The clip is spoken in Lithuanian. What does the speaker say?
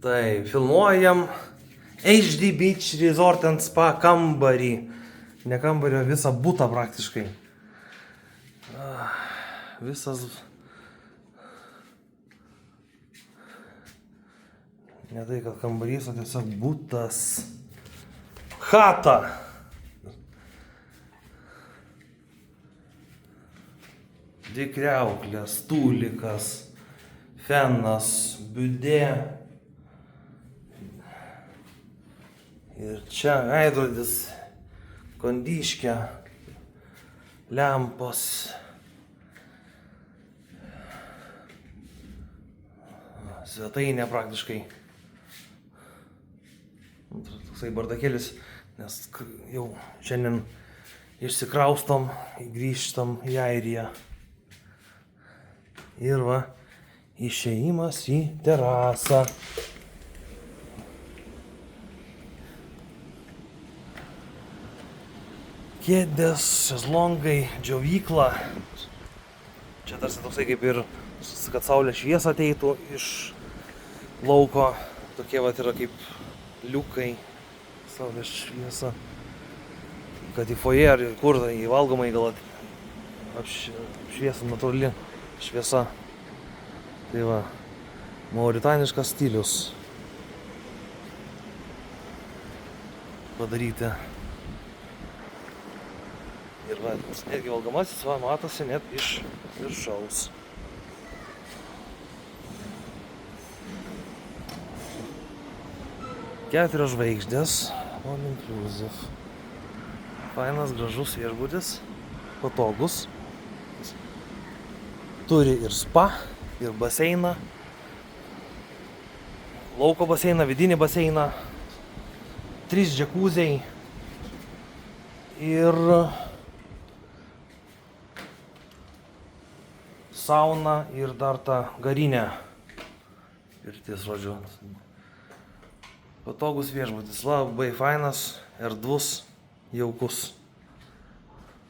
Tai filmuojam HD Beach Resort and Spa kambarį. Ne kambario, visą butą praktiškai. Visas... Ne tai, kad kambarys, o tiesiog butas. Chata. Dvi kriauklės, stūlikas, fenas, biudė. Ir čia veidrodis, kondiškė, lempos. Svetainė praktiškai. Toksai bardakėlis, nes jau šiandien išsikraustom, grįžtam į Airiją. Ir va, išėjimas į terasą. Kėdės, šezlongai, džiovykla. Čia tarsi toksai kaip ir, kad saulės šviesa ateitų iš lauko. Tokie vat yra kaip liukai, saulės šviesa. Kad į foje ar kur, į valgomai gal apšviesa natūrali šviesa. Tai va, mauritaniškas stilius padaryti. Ir va, netgi valgomasis, va, matosi net iš viršaus. Keturios žvaigždės, all inclusive. Fainas, gražus viešbutis, patogus. Turi ir spa, ir baseiną. Lauko baseiną, vidinį baseiną. 3 džekuziai. Ir sauna ir dar ta garinė. Pirtis, žodžiu. Patogus viešbutis, labai fainas, erdvus, jaukus.